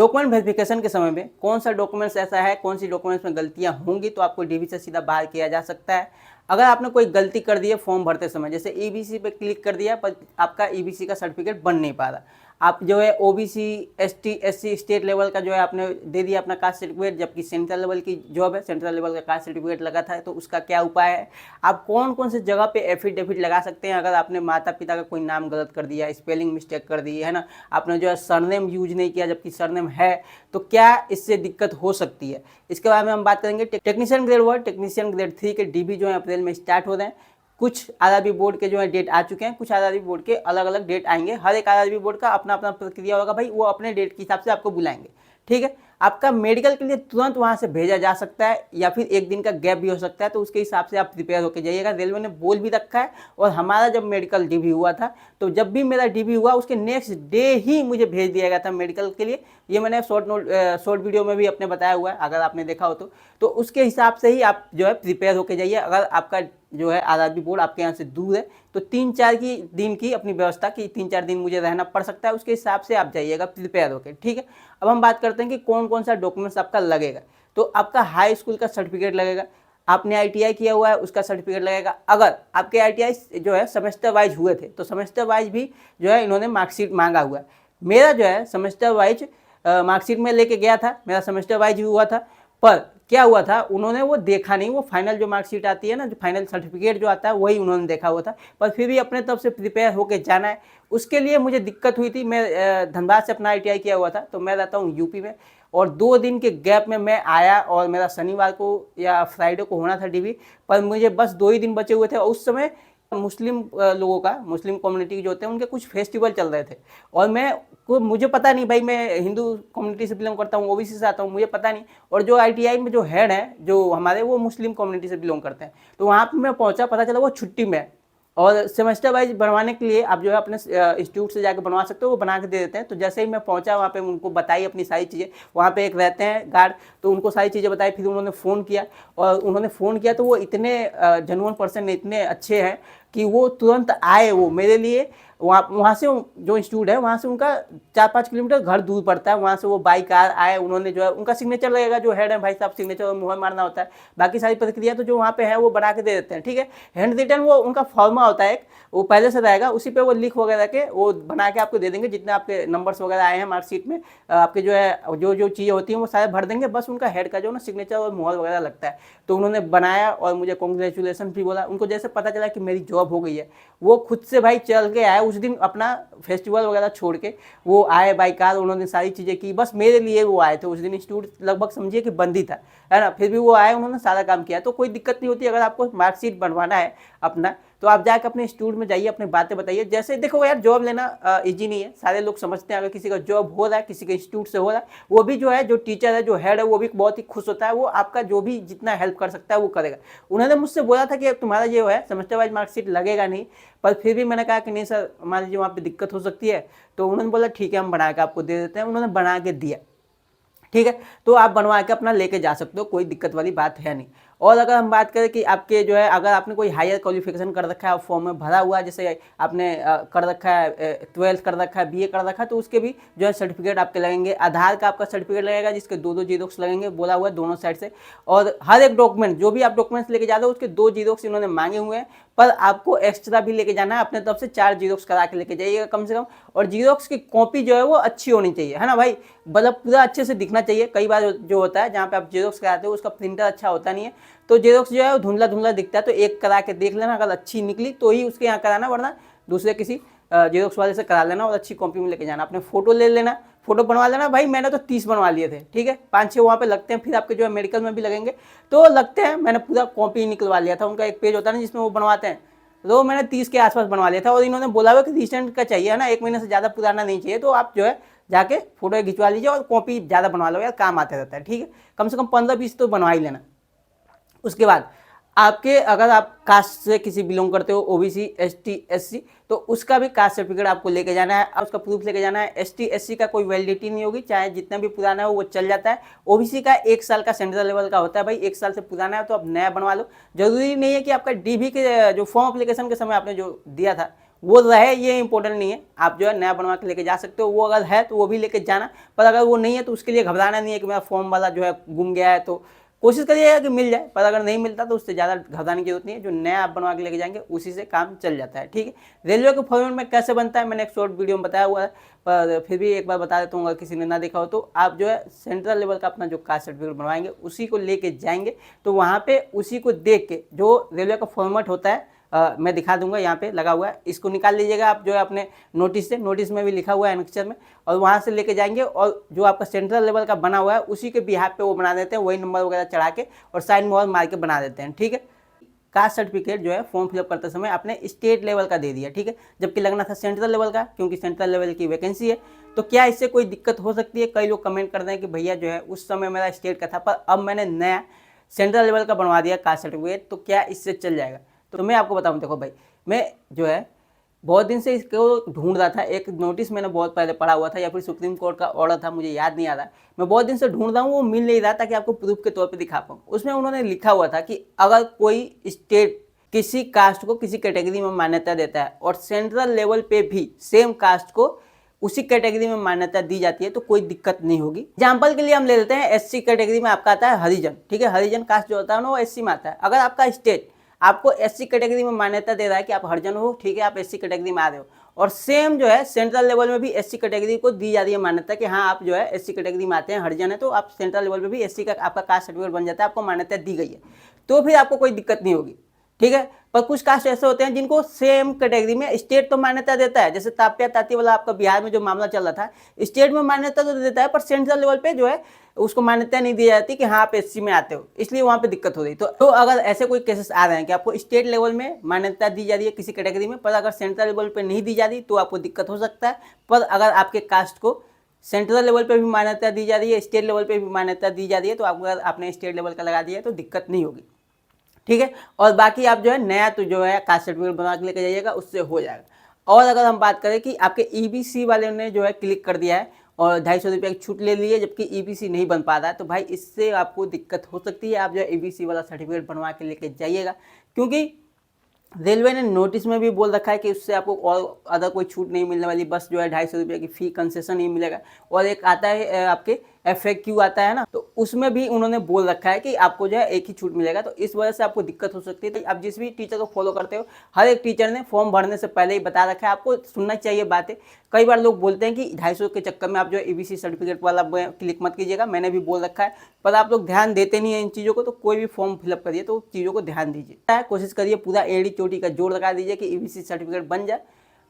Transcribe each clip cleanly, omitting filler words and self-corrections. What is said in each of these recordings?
Document verification के समय में कौन सा डॉक्यूमेंट्स ऐसा है, कौन सी डॉक्यूमेंट्स में गलतियां होंगी तो आपको डीबी से सीधा बाहर किया जा सकता है। अगर आपने कोई गलती कर दी है फॉर्म भरते समय, जैसे ईबीसी पे क्लिक कर दिया पर आपका ईबीसी का सर्टिफिकेट बन नहीं पा रहा, आप जो है OBC ST SC state level का जो है आपने दे दिया अपना कास्ट सर्टिफिकेट, जबकि सेंट्रल लेवल की जॉब है, सेंट्रल लेवल का कास्ट सर्टिफिकेट लगा था, तो उसका क्या उपाय है, आप कौन कौन से जगह पे एफिडेविट लगा सकते हैं। अगर आपने माता पिता का कोई नाम गलत कर दिया, स्पेलिंग मिस्टेक कर दी है ना, आपने जो है सरनेम यूज नहीं किया जबकि सरनेम है, तो क्या इससे दिक्कत हो सकती है, इसके बारे में हम बात करेंगे। टेक्नीशियन ग्रेड 1, टेक्नीशियन ग्रेड 3 के डीबी जो है अप्रैल में स्टार्ट हो रहे हैं। कुछ आरआरबी बोर्ड के जो है डेट आ चुके हैं, कुछ आरआरबी बोर्ड के अलग अलग डेट आएंगे। हर एक आरआरबी बोर्ड का अपना अपना प्रक्रिया होगा भाई, वो अपने डेट के हिसाब से आपको बुलाएंगे। ठीक है, आपका मेडिकल के लिए तुरंत वहां से भेजा जा सकता है या फिर एक दिन का गैप भी हो सकता है, तो उसके हिसाब से आप प्रिपेयर होकर जाइएगा। रेलवे ने बोल भी रखा है, और हमारा जब मेडिकल डीबी हुआ था तो जब भी मेरा डीबी हुआ उसके नेक्स्ट डे ही मुझे भेज दिया गया था मेडिकल के लिए। ये मैंने शॉर्ट वीडियो में भी अपने बताया हुआ है, अगर आपने देखा हो तो उसके हिसाब से ही आप जो है प्रिपेयर होकर जाइए। अगर आपका जो है आरआरबी बोर्ड आपके यहाँ से दूर है तो 3-4 दिन की अपनी व्यवस्था की, 3-4 दिन मुझे रहना पड़ सकता है, उसके हिसाब से आप जाइएगा प्रिपेयर होकर। ठीक है, अब हम बात करते हैं कि कौन कौन सा डॉक्यूमेंट्स आपका लगेगा। तो आपका हाई स्कूल का सर्टिफिकेट लगेगा, आपने आईटीआई किया हुआ है उसका सर्टिफिकेट लगेगा। अगर आपके आईटीआई जो है सेमेस्टर वाइज हुए थे तो सेमेस्टर वाइज भी जो है इन्होंने मार्कशीट मांगा हुआ है। मेरा जो है सेमेस्टर वाइज मार्कशीट में लेके गया था, मेरा सेमेस्टर वाइज भी हुआ था, पर क्या हुआ था उन्होंने वो देखा नहीं, वो फाइनल जो मार्कशीट आती है ना, जो फाइनल सर्टिफिकेट जो आता है वही उन्होंने देखा हुआ था। पर फिर भी अपने तरफ से प्रिपेयर होकर जाना है, उसके लिए मुझे दिक्कत हुई थी। मैं धनबाद से अपना आईटीआई किया हुआ था, तो मैं रहता हूँ यूपी में, और 2 दिन के गैप में मैं आया और मेरा शनिवार को या फ्राइडे को होना था डीबी, पर मुझे बस 2 ही दिन बचे हुए थे। और उस समय मुस्लिम लोगों का, मुस्लिम कम्युनिटी जो होते हैं उनके कुछ फेस्टिवल चल रहे थे, और मुझे पता नहीं भाई, मैं हिंदू कम्युनिटी से बिलोंग करता हूँ, ओबीसी से आता हूँ, मुझे पता नहीं। और जो आईटीआई में जो हेड है जो हमारे, वो मुस्लिम कम्युनिटी से बिलोंग करते हैं, तो वहाँ पर मैं पहुँचा, पता चला वो छुट्टी में है। और सेमेस्टर वाइज बनवाने के लिए आप जो है अपने इंस्टीट्यूट से जाकर बनवा सकते हो, वो बना के दे देते हैं। तो जैसे ही मैं पहुंचा वहाँ पे उनको बताई अपनी सारी चीज़ें, वहाँ पे एक रहते हैं गार्ड, तो उनको सारी चीज़ें बताई। फिर उन्होंने फ़ोन किया, और उन्होंने फ़ोन किया तो वो इतने जेन्युइन पर्सन, इतने अच्छे हैं कि वो तुरंत आए, वो मेरे लिए वहाँ से जो इंस्टीट्यूट है वहाँ से उनका 4-5 किलोमीटर घर दूर पड़ता है, वहाँ से वो बाई कार आए। उन्होंने जो है उनका सिग्नेचर लगेगा, जो हेड है भाई साहब, सिग्नेचर और मुहर मारना होता है, बाकी सारी प्रक्रिया तो जो वहाँ पे है वो बना के दे देते हैं। ठीक है, हैंड रिटन वो उनका फॉर्मा होता है एक, वो पहले से रहेगा, उसी पे वो लिख वगैरह के वो बना के आपको दे देंगे। जितने आपके नंबर्स वगैरह आए हैं मार्कशीट में, आपके जो है जो चीज़ें होती हैं वो सारे भर देंगे, बस उनका हेड का जो ना सिग्नेचर और मुहर वगैरह लगता है। तो उन्होंने बनाया और मुझे कॉन्ग्रेचुलेसन भी बोला। उनको जैसे पता चला कि मेरी जॉब हो गई है, वो खुद से भाई चल के आए उस दिन, अपना फेस्टिवल वगैरह छोड़ के वो आए बाई कार, उन्होंने सारी चीज़ें की, बस मेरे लिए वो आए थे। उस दिन इंस्टीट्यूट लगभग समझिए कि बंद ही था, है ना, फिर भी वो आए, उन्होंने सारा काम किया। तो कोई दिक्कत नहीं होती। अगर आपको मार्कशीट बनवाना है अपना, तो आप जाकर अपने इंस्टीट्यूट में जाइए, अपनी बातें बताइए। जैसे देखो यार, जॉब लेना इजी नहीं है, सारे लोग समझते हैं। अगर किसी का जॉब हो रहा है, किसी के इंस्टीट्यूट से हो रहा है, वो भी जो है, जो टीचर है, जो हेड है, वो भी बहुत ही खुश होता है। वो आपका जो भी जितना हेल्प कर सकता है वो करेगा। उन्होंने मुझसे बोला था कि तुम्हारा जो है सेमेस्टर वाइज मार्कशीट लगेगा नहीं, पर फिर भी मैंने कहा कि नहीं सर, हमारी जो वहाँ पे दिक्कत हो सकती है। तो उन्होंने बोला ठीक है, हम बना के आपको दे देते हैं। उन्होंने बना के दिया। ठीक है, तो आप बनवा के अपना लेके जा सकते हो, कोई दिक्कत वाली बात है नहीं। और अगर हम बात करें कि आपके जो है, अगर आपने कोई हायर क्वालिफिकेशन कर रखा है, फॉर्म में भरा हुआ है, जैसे आपने कर रखा है 12th कर रखा है, बीए कर रखा है, तो उसके भी जो है सर्टिफिकेट आपके लगेंगे। आधार का आपका सर्टिफिकेट लगेगा, जिसके 2-2 जीरोक्स लगेंगे, बोला हुआ है दोनों साइड से। और हर एक डॉक्यूमेंट, जो भी आप डॉक्यूमेंट्स लेके जा रहे हो, उसके 2 जीरोक्स इन्होंने मांगे हुए हैं, पर आपको एक्स्ट्रा भी लेके जाना है। अपने तरफ से 4 जीरोक्स करा के लेके जाइएगा कम से कम। और जीरोक्स की कॉपी जो है वो अच्छी होनी चाहिए, है ना भाई, मतलब पूरा अच्छे से दिखना चाहिए। कई बार जो होता है, जहाँ पे आप जेरोक्स कराते हो उसका प्रिंटर अच्छा होता नहीं है, तो जेरोक्स जो है वो धुंधला धुंधला दिखता है। तो एक करा के देख लेना, अगर अच्छी निकली तो ही उसके यहाँ कराना, वरना दूसरे किसी जेरोक्स वाले से करा लेना और अच्छी कॉपी में लेके जाना। अपने फोटो ले लेना, फोटो बनवा लेना भाई। मैंने तो 30 बनवा लिए थे। ठीक है, 5-6 वहाँ पे लगते हैं, फिर आपके जो है मेडिकल में भी लगेंगे तो लगते हैं। मैंने पूरा कॉपी निकलवा लिया था, उनका एक पेज होता है ना जिसमें वो बनवाते हैं, तो मैंने 30 के आसपास बनवा लिया था। और इन्होंने बोला हुआ कि रिसेंट का चाहिए, है ना, 1 महीने से ज़्यादा पुराना नहीं चाहिए। तो आप जो है जाके फोटो खिंचवा लीजिए और कॉपी ज़्यादा बनवा लो यार, काम आते रहता है। ठीक है, कम से कम 15-20 तो बनवा ही लेना। उसके बाद आपके, अगर आप कास्ट से किसी बिलोंग करते हो, ओबीसी एसटी एससी, तो उसका भी कास्ट सर्टिफिकेट आपको लेके जाना है, उसका प्रूफ लेके जाना है। एसटी एससी का कोई वैलिडिटी नहीं होगी, चाहे जितना भी पुराना हो वो चल जाता है। ओबीसी का 1 साल का सेंट्रल लेवल का होता है भाई, 1 साल से पुराना है तो आप नया बनवा लो। जरूरी नहीं है कि आपका डीबी के जो फॉर्म अप्लीकेशन के समय आपने जो दिया था वो रहे ये इंपॉर्टेंट नहीं है, आप जो है नया बनवा के लेके जा सकते हो। वो अगर है तो वो भी लेके जाना, पर अगर वो नहीं है तो उसके लिए घबराना नहीं है कि मेरा फॉर्म वाला जो है गुम गया है। तो कोशिश करिएगा कि मिल जाए, पर अगर नहीं मिलता तो उससे ज़्यादा घबराने की जरूरत नहीं है। जो नया आप बनवा के लेके जाएंगे उसी से काम चल जाता है, ठीक है। रेलवे के फॉर्मेट में कैसे बनता है मैंने एक शॉर्ट वीडियो में बताया हुआ है, पर फिर भी एक बार बता देता हूँ अगर किसी ने ना देखा हो तो। आप जो है सेंट्रल लेवल का अपना जो कास्ट सर्टिफिकेट बनवाएंगे उसी को लेके जाएंगे, तो वहाँ पे उसी को देख के जो रेलवे का फॉर्मेट होता है मैं दिखा दूंगा, यहाँ पे लगा हुआ है, इसको निकाल लीजिएगा आप जो है अपने नोटिस से, नोटिस में भी लिखा हुआ है एनेक्चर में, और वहाँ से लेके जाएंगे और जो आपका सेंट्रल लेवल का बना हुआ है उसी के बिहाफ पे वो बना देते हैं, वही नंबर वगैरह चढ़ा के और साइन मोहर मार के बना देते हैं, ठीक है। कास्ट सर्टिफिकेट जो है फॉर्म फिलअप करते समय आपने स्टेट लेवल का दे दिया, ठीक है, जबकि लगना था सेंट्रल लेवल का, क्योंकि सेंट्रल लेवल की वैकेंसी है। तो क्या इससे कोई दिक्कत हो सकती है? कई लोग कमेंट कर रहे हैं कि भैया जो है उस समय मेरा स्टेट का था पर अब मैंने नया सेंट्रल लेवल का बनवा दिया कास्ट सर्टिफिकेट, तो क्या इससे चल जाएगा? तो मैं आपको बताऊं, देखो भाई, मैं जो है बहुत दिन से इसको ढूंढ रहा था। एक नोटिस मैंने बहुत पहले पढ़ा हुआ था, या फिर सुप्रीम कोर्ट का ऑर्डर था, मुझे याद नहीं आ रहा। मैं बहुत दिन से ढूंढ रहा हूँ, वो मिल नहीं रहा ताकि आपको प्रूफ के तौर पे दिखा पाऊँ। उसमें उन्होंने लिखा हुआ था कि अगर कोई स्टेट किसी कास्ट को किसी कैटेगरी में मान्यता देता है और सेंट्रल लेवल पे भी सेम कास्ट को उसी कैटेगरी में मान्यता दी जाती है तो कोई दिक्कत नहीं होगी। एग्जाम्पल के लिए हम ले लेते हैं एससी कैटेगरी में आपका आता है हरिजन, ठीक है, हरिजन कास्ट जो होता है ना वो एससी में आता है। अगर आपका स्टेट आपको एससी कैटेगरी में मान्यता दे रहा है कि आप हरिजन हो, ठीक है, आप एससी कैटेगरी में आ रहे हो, और सेम जो है सेंट्रल लेवल में भी एससी कैटेगरी को दी जा रही है मान्यता कि हाँ आप जो है एससी कैटेगरी में आते हैं, हरिजन है, तो आप सेंट्रल लेवल पे भी एससी का आपका कास्ट सर्टिफिकेट बन जाता है, आपको मान्यता दी गई है, तो फिर आपको कोई दिक्कत नहीं होगी, ठीक है। पर कुछ कास्ट ऐसे होते हैं जिनको सेम कैटेगरी में स्टेट तो मान्यता देता है, जैसे ताप्या ताती वाला आपका बिहार में जो मामला चल रहा था, स्टेट में मान्यता तो देता है पर सेंट्रल लेवल पे जो है उसको मान्यता नहीं दी जाती कि हाँ आप एससी में आते हो, इसलिए वहाँ पे दिक्कत हो रही। तो अगर ऐसे कोई केसेस आ रहे हैं कि आपको स्टेट लेवल में मान्यता दी जा रही है किसी कैटेगरी में, पर अगर सेंट्रल लेवल पे नहीं दी जा रही तो आपको दिक्कत हो सकता है। पर अगर आपके कास्ट को सेंट्रल लेवल पे भी मान्यता दी जा रही है, स्टेट लेवल पे भी मान्यता दी जा रही है, तो अगर आपने स्टेट लेवल का लगा दिया है तो दिक्कत नहीं होगी, ठीक है। और बाकी आप जो है नया तो जो है कास्ट सर्टिफिकेट बना के लेके जाइएगा, उससे हो जाएगा। और अगर हम बात करें कि आपके ईबीसी वाले ने जो है क्लिक कर दिया है और 250 रुपये की छूट ले ली है, जबकि ईबीसी नहीं बन पा रहा है, तो भाई इससे आपको दिक्कत हो सकती है। आप जो है ईबीसी वाला सर्टिफिकेट बनवा के लेके जाइएगा, क्योंकि रेलवे ने नोटिस में भी बोल रखा है कि उससे आपको और अदर कोई छूट नहीं मिलने वाली, बस जो है 250 रुपये की फ़ी कंसेशन ही मिलेगा। और एक आता है आपके FAQ आता है ना, तो उसमें भी उन्होंने बोल रखा है कि आपको जो है एक ही छूट मिलेगा, तो इस वजह से आपको दिक्कत हो सकती है। तो आप जिस भी टीचर को फॉलो करते हो, हर एक टीचर ने फॉर्म भरने से पहले ही बता रखा है, आपको सुनना चाहिए बातें। कई बार लोग बोलते हैं कि 250 के चक्कर में आप जो है ईबीसी सर्टिफिकेट वाला क्लिक मत कीजिएगा, मैंने भी बोल रखा है, पर आप लोग ध्यान देते नहीं है इन चीज़ों को। तो कोई भी फॉर्म फिलअप करिए तो चीज़ों को ध्यान दीजिए, कोशिश करिए पूरा एड़ी चोटी का जोड़ लगा दीजिए कि ईबीसी सर्टिफिकेट बन जाए।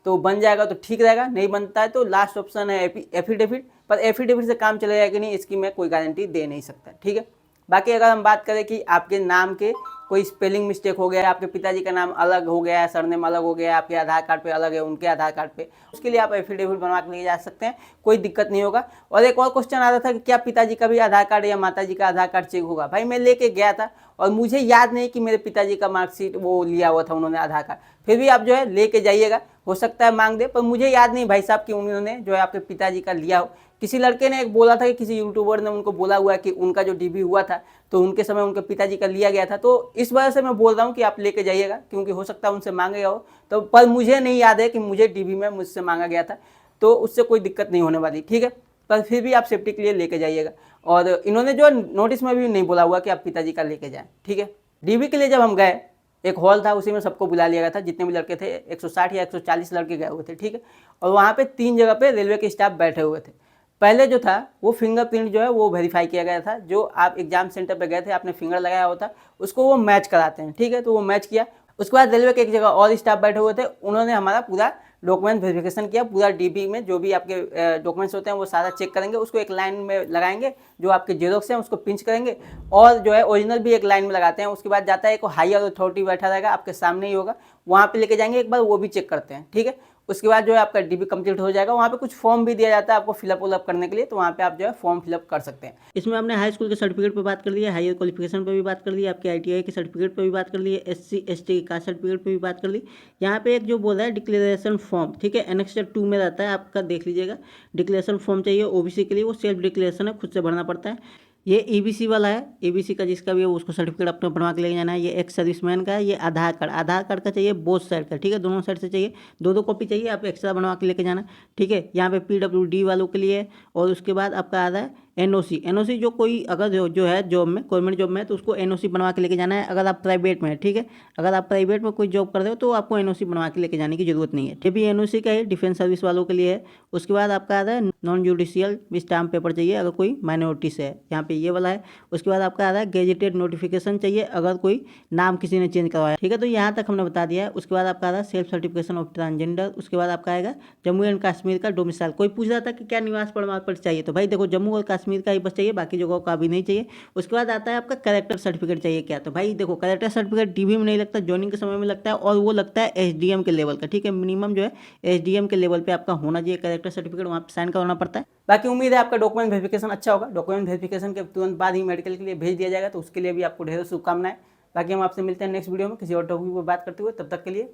तो बन जाएगा तो ठीक रहेगा, नहीं बनता है तो लास्ट ऑप्शन है एफिडेविट, पर एफिडेविट से काम चलेगा कि नहीं इसकी मैं कोई गारंटी दे नहीं सकता, ठीक है। बाकी अगर हम बात करें कि आपके नाम के कोई स्पेलिंग मिस्टेक हो गया है, आपके पिताजी का नाम अलग हो गया है, सरनेम अलग हो गया है, आपके आधार कार्ड पे अलग है, उनके आधार कार्ड पे, उसके लिए आप एफिडेविट बनवा के लेके जा सकते हैं, कोई दिक्कत नहीं होगा। और एक और क्वेश्चन आ रहा था कि क्या पिताजी का भी आधार कार्ड या माताजी का आधार कार्ड चेक होगा? भाई मैं लेके गया था और मुझे याद नहीं कि मेरे पिताजी का मार्कशीट वो लिया हुआ था उन्होंने आधार कार्ड, फिर भी आप जो है लेके जाइएगा, हो सकता है मांग दे, पर मुझे याद नहीं भाई साहब कि उन्होंने जो है आपके पिताजी का लिया हो। किसी लड़के ने एक बोला था कि किसी यूट्यूबर ने उनको बोला हुआ है कि उनका जो डीबी हुआ था तो उनके समय उनके पिताजी का लिया गया था, तो इस वजह से मैं बोल रहा हूँ कि आप लेके जाइएगा, क्योंकि हो सकता है उनसे मांगेगा हो। तो पर मुझे नहीं याद है कि मुझे डीबी में मुझसे मांगा गया था, तो उससे कोई दिक्कत नहीं होने वाली, ठीक है। पर फिर भी आप सेफ्टी के लिए लेके जाइएगा। और इन्होंने जो नोटिस में भी नहीं बोला हुआ कि आप पिताजी का लेके जाएं, ठीक है। डीबी के लिए जब हम गए, एक हॉल था, उसी में सबको बुला लिया गया था, जितने भी लड़के थे 160 या 140 लड़के गए हुए थे, ठीक है। और वहाँ पे 3 जगह पे रेलवे के स्टाफ बैठे हुए थे। पहले जो था वो फिंगरप्रिंट जो है वो वेरीफाई किया गया था, जो आप एग्जाम सेंटर पे गए थे, आपने फिंगर लगाया होता उसको वो मैच कराते हैं, ठीक है। तो वो मैच किया, उसके बाद रेलवे के एक जगह और स्टाफ बैठे हुए थे, उन्होंने हमारा पूरा डॉक्यूमेंट वेरिफिकेशन किया। पूरा डीबी में जो भी आपके डॉक्यूमेंट्स होते हैं वो सारा चेक करेंगे, उसको एक लाइन में लगाएंगे, जो आपके जेरोक्स हैं उसको पिंच करेंगे, और जो है ओरिजिनल भी एक लाइन में लगाते हैं। उसके बाद जाता है एक हायर अथॉरिटी बैठा रहेगा, आपके सामने ही होगा, वहाँ पे लेके जाएंगे, एक बार वो भी चेक करते हैं, ठीक है। उसके बाद जो है आपका डीबी कंप्लीट हो जाएगा। वहाँ पे कुछ फॉर्म भी दिया जाता है आपको फिलअप उलअप करने के लिए, तो वहाँ पे आप जो है फॉर्म फिलअप कर सकते हैं। इसमें हमने हाई स्कूल के सर्टिफिकेट पे बात कर ली है, हायर क्वालिफिकेशन पे भी बात कर ली है, आपके ITI के सर्टिफिकेट पे भी बात कर ली है, SC ST कास्ट सर्टिफिकेट पे भी बात कर ली। यहाँ पे एक जो बोल रहा है डिक्लेरेशन फॉर्म, ठीक है, एनेक्सर 2 में रहता है आपका, देख लीजिएगा। डिक्लेरेशन फॉर्म चाहिए OBC के लिए, वो सेल्फ डिक्लेरेशन है, खुद से भरना पड़ता है। ये ईबीसी वाला है, ईबीसी का जिसका भी है उसको सर्टिफिकेट अपना बनवा के लेके जाना है। ये एक्स सर्विसमैन का है। ये आधार कार्ड का चाहिए बोथ साइड का, ठीक है, दोनों साइड से चाहिए, दो कॉपी चाहिए, आप एक्स्ट्रा बनवा के लेके जाना, ठीक है। यहाँ पे पीडब्ल्यूडी वालों के लिए है। और उसके बाद आपका आता है एनओसी जो कोई अगर जो है जॉब में, गवर्नमेंट जॉब में है तो उसको एनओसी बनवा के लेके जाना है, अगर आप प्राइवेट में है, ठीक है। अगर आप प्राइवेट में कोई जॉब कर रहे हो तो आपको एनओसी बनवा के लेके जाने की जरूरत नहीं है। ये भी एनओसी का है, डिफेंस सर्विस वालों के लिए है। उसके बाद आपका आता है नॉन जुडिशियल स्टाम्प पेपर चाहिए अगर कोई माइनॉरिटी से है, यहाँ पे ये वाला है। उसके बाद आपका आता है गेजेटेड नोटिफिकेशन चाहिए अगर कोई नाम किसी ने चेंज करवाया, ठीक है। तो यहाँ तक हमने बता दिया है। उसके बाद आपका आता है सेल्फ सर्टिफिकेशन ऑफ ट्रांसजेंडर। उसके बाद आपका आएगा जम्मू एंड कश्मीर का डोमिसाइल। कोई पूछ रहा था कि क्या निवास प्रमाण पत्र चाहिए, तो भाई देखो जम्मू और कश्मीर का ही बस चाहिए, बाकी जगहों का भी नहीं चाहिए। उसके बाद आता है आपका कैरेक्टर सर्टिफिकेट चाहिए क्या, तो भाई देखो कैरेक्टर सर्टिफिकेट डीवी में नहीं लगता, जॉइनिंग के समय में लगता है, और वो लगता है एसडीएम के लेवल का, ठीक है। मिनिमम जो है एसडीएम के लेवल पे आपका होना चाहिए कैरेक्टर सर्टिफिकेट, वहाँ पे साइन करवाना पड़ता है। बाकी उम्मीद है आपका डॉक्यूमेंट वेरिफिकेशन अच्छा होगा। डॉक्यूमेंट वेरिफिकेशन के तुरंत बाद ही मेडिकल के लिए भेज दिया जाएगा, तो उसके लिए भी आपको ढेरों शुभकामनाएं। बाकी हम आपसे मिलते हैं नेक्स्ट वीडियो में किसी और टॉपिक पर बात करते हुए, तब तक के लिए